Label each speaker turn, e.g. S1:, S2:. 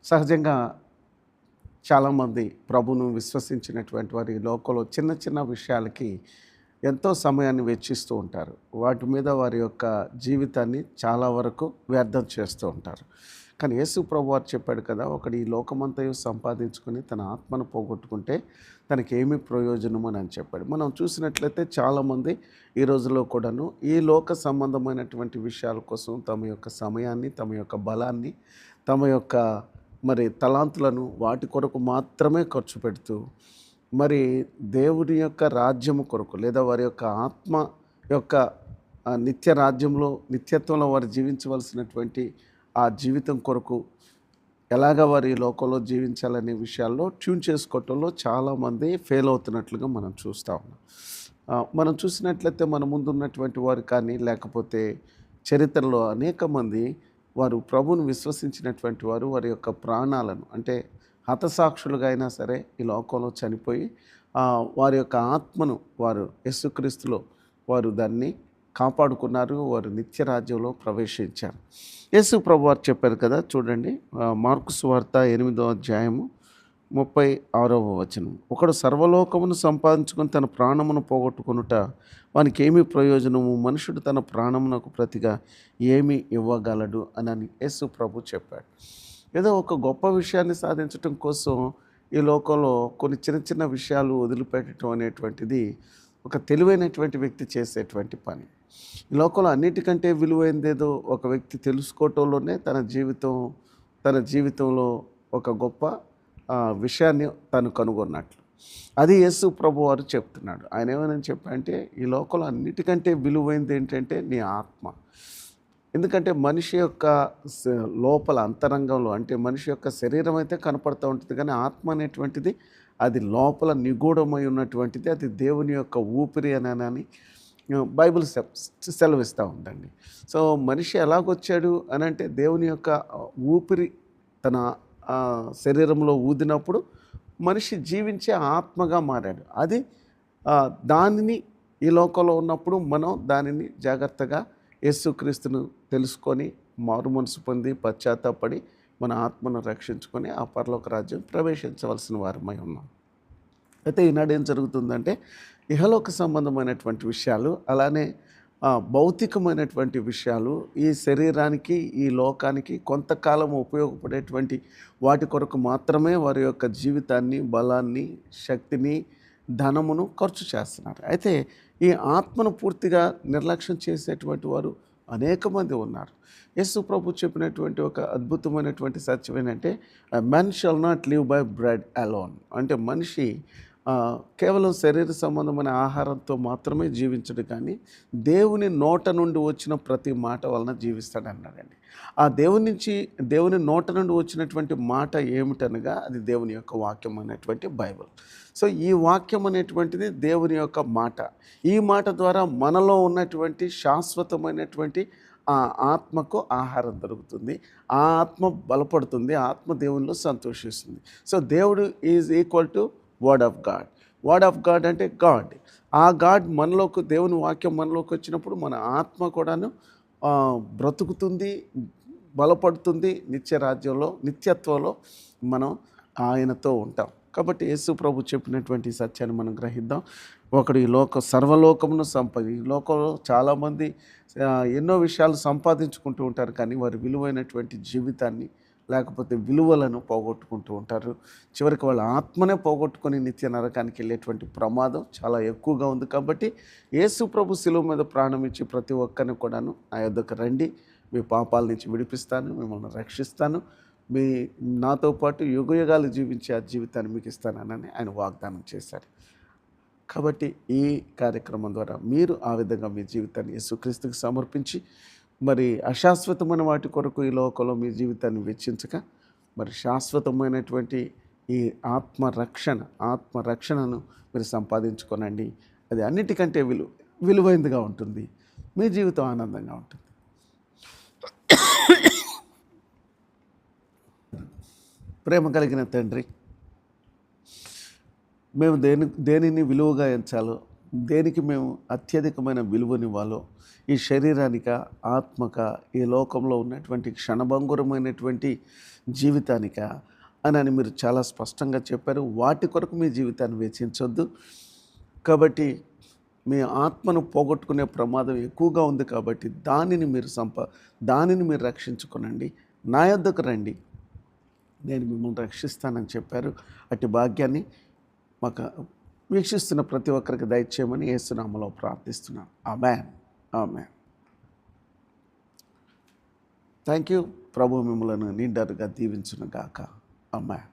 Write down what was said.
S1: సహజంగా చాలామంది ప్రభువును విశ్వసించినటువంటి వారు ఈ లోకంలో చిన్న చిన్న విషయాలకి ఎంతో సమయాన్ని వెచ్చిస్తూ ఉంటారు. వాటి మీద వారి యొక్క జీవితాన్ని చాలా వరకు వ్యర్థం చేస్తూ ఉంటారు. కానీ యేసు ప్రభువారు చెప్పాడు కదా, ఒకడు ఈ లోకమంతయు సంపాదించుకొని తన ఆత్మను పోగొట్టుకుంటే తనకేమి ప్రయోజనము అని చెప్పాడు. మనం చూసినట్లయితే చాలామంది ఈ రోజుల్లో కూడాను ఈ లోక సంబంధమైనటువంటి విషయాల కోసం తమ యొక్క సమయాన్ని, తమ యొక్క బలాన్ని, తమ యొక్క తలాంతులను వాటి కొరకు మాత్రమే ఖర్చు పెడుతూ, మరి దేవుని యొక్క రాజ్యము కొరకు లేదా వారి యొక్క ఆత్మ యొక్క నిత్య రాజ్యంలో నిత్యత్వంలో వారు జీవించవలసినటువంటి ఆ జీవితం కొరకు ఎలాగ వారి లోకంలో జీవించాలనే విషయాల్లో ట్యూన్ చేసుకోవటంలో చాలామంది ఫెయిల్ అవుతున్నట్లుగా మనం చూస్తూ ఉన్నాం. మనం చూసినట్లయితే మన ముందున్నటువంటి వారు కానీ, లేకపోతే చరిత్రలో అనేక మంది వారు ప్రభువును విశ్వసించినటువంటి వారు వారి యొక్క ప్రాణాలను, అంటే హతసాక్షులుగా అయినా సరే ఈ లోకంలో చనిపోయి వారి యొక్క ఆత్మను వారు యేసుక్రీస్తులో వారు దాన్ని కాపాడుకున్నారు. వారు నిత్య రాజ్యంలో ప్రవేశించారు. యేసు ప్రభువారు చెప్పారు కదా, చూడండి, మార్కు సువార్త 8వ అధ్యాయము 36వ వచనం. ఒకడు సర్వలోకమును సంపాదించుకొని తన ప్రాణమును పోగొట్టుకొనుట వానికి ఏమి ప్రయోజనము? మనుషుడు తన ప్రాణమునకు ప్రతిగా ఏమి ఇవ్వగలడు అని యేసు ప్రభు చెప్పాడు. ఏదో ఒక గొప్ప విషయాన్ని సాధించటం కోసం ఈ లోకంలో కొన్ని చిన్న చిన్న విషయాలు వదిలిపెట్టడం అనేటువంటిది ఒక తెలివైనటువంటి వ్యక్తి చేసేటువంటి పని. ఈ లోకంలో అన్నిటికంటే విలువైనదేదో ఒక వ్యక్తి తెలుసుకోవటంలోనే తన జీవితంలో ఒక గొప్ప విషయాన్ని తను కనుగొన్నట్లు. అది యేసు ప్రభు వారు చెప్తున్నాడు. ఆయన ఏమైనా చెప్పారంటే, ఈ లోకంలో అన్నిటికంటే విలువైనది ఏంటంటే నీ ఆత్మ. ఎందుకంటే మనిషి యొక్క లోపల అంతరంగంలో, అంటే మనిషి యొక్క శరీరం అయితే కనపడుతూ ఉంటుంది, కానీ ఆత్మ అనేటువంటిది అది లోపల నిగూఢమై ఉన్నటువంటిది. అది దేవుని యొక్క ఊపిరి అని బైబిల్ సెలవిస్తూ ఉందండి. సో మనిషి ఎలాగొచ్చాడు అని అంటే, దేవుని యొక్క ఊపిరి తన శరీరంలో ఊదినప్పుడు మనిషి జీవించే ఆత్మగా మారాడు. అది దానిని ఈ లోకంలో ఉన్నప్పుడు మనం దానిని జాగ్రత్తగా యేసుక్రీస్తును తెలుసుకొని మారు మనసు పొంది పశ్చాత్తాపడి మన ఆత్మను రక్షించుకొని ఆ పరలోక రాజ్యం ప్రవేశించవలసిన వారమై ఉన్నాం. అయితే ఈనాడు ఏం జరుగుతుందంటే, ఇహలోక సంబంధమైనటువంటి విషయాలు, అలానే భౌతికమైనటువంటి విషయాలు, ఈ శరీరానికి ఈ లోకానికి కొంతకాలం ఉపయోగపడేటువంటి వాటి కొరకు మాత్రమే వారి యొక్క జీవితాన్ని, బలాన్ని, శక్తిని, ధనమును ఖర్చు చేస్తున్నారు. అయితే ఈ ఆత్మను పూర్తిగా నిర్లక్ష్యం చేసేటువంటి వారు అనేక మంది ఉన్నారు. యేసు ప్రభు చెప్పినటువంటి ఒక అద్భుతమైనటువంటి సత్యం ఏంటంటే, men shall not live by bread alone. అంటే మనిషి కేవలం శరీర సంబంధమైన ఆహారంతో మాత్రమే జీవించడు, కానీ దేవుని నోట నుండి వచ్చిన ప్రతి మాట వలన జీవిస్తాడన్నాడండి. ఆ దేవుని నోట నుండి వచ్చినటువంటి మాట ఏమిటనగా, అది దేవుని యొక్క వాక్యం అనేటువంటి బైబిల్. సో ఈ వాక్యం అనేటువంటిది దేవుని యొక్క మాట. ఈ మాట ద్వారా మనలో ఉన్నటువంటి శాశ్వతమైనటువంటి ఆ ఆత్మకు ఆహారం దొరుకుతుంది. ఆ ఆత్మ బలపడుతుంది, ఆత్మ దేవునిలో సంతోషిస్తుంది. సో దేవుడు is equal to word of God. Word of God అంటే గాడ్. ఆ గాడ్ మనలోకి, దేవుని వాక్యం మనలోకి వచ్చినప్పుడు మన ఆత్మ కూడాను బ్రతుకుతుంది, బలపడుతుంది. నిత్య రాజ్యంలో, నిత్యత్వంలో మనం ఆయనతో ఉంటాం. కాబట్టి యేసు ప్రభు చెప్పినటువంటి సత్యాన్ని మనం గ్రహిద్దాం. ఒకడు ఈ సర్వలోకమును ఈ లోకంలో చాలామంది ఎన్నో విషయాలు సంపాదించుకుంటూ ఉంటారు, కానీ వారి విలువైనటువంటి జీవితాన్ని, లేకపోతే విలువలను పోగొట్టుకుంటూ ఉంటారు. చివరికి వాళ్ళ ఆత్మనే పోగొట్టుకొని నిత్య నరకానికి వెళ్ళేటువంటి ప్రమాదం చాలా ఎక్కువగా ఉంది. కాబట్టి యేసు ప్రభు శిలువ మీద ప్రాణం ఇచ్చి ప్రతి ఒక్కరిని కూడాను నా యొద్దకు రండి, మీ పాపాల నుంచి విడిపిస్తాను, మిమ్మల్ని రక్షిస్తాను, నాతో పాటు యుగయుగాలు జీవించే ఆ జీవితాన్ని మీకు ఇస్తానని ఆయన వాగ్దానం చేశారు. కాబట్టి ఈ కార్యక్రమం ద్వారా మీరు ఆ విధంగా మీ జీవితాన్ని యేసుక్రీస్తుకి సమర్పించి, మరి అశాశ్వతమైన వాటి కొరకు ఈ లోకంలో మీ జీవితాన్ని వెచ్చించక, మరి శాశ్వతమైనటువంటి ఈ ఆత్మరక్షణను మీరు సంపాదించుకోనండి. అది అన్నిటికంటే విలువైనదిగా ఉంటుంది. మీ జీవితం ఆనందంగా ఉంటుంది. ప్రేమ కలిగిన తండ్రి, మేము దేనిని విలువగా ఎంచాలో దేనికి మేము అత్యధికమైన విలువనివ్వాలో, ఈ శరీరానిక, ఆత్మక, ఈ లోకంలో ఉన్నటువంటి క్షణభంగురమైనటువంటి జీవితానిక అని మీరు చాలా స్పష్టంగా చెప్పారు. వాటి కొరకు మీ జీవితాన్ని వెచ్చించొద్దు. కాబట్టి మీ ఆత్మను పోగొట్టుకునే ప్రమాదం ఎక్కువగా ఉంది కాబట్టి దానిని మీరు రక్షించుకొనండి. నా యొద్దకు రండి, నేను మిమ్మల్ని రక్షిస్తానని చెప్పారు. అట్టి భాగ్యాన్ని మాకు వీక్షిస్తున్న ప్రతి ఒక్కరికి దయచేయమని యేసు నామములో ప్రార్థిస్తున్నాను. ఆమేన్, ఆమేన్. Thank you. ప్రభు మిమ్మల్ని నిండరుగా దీవించును గాక. ఆమేన్.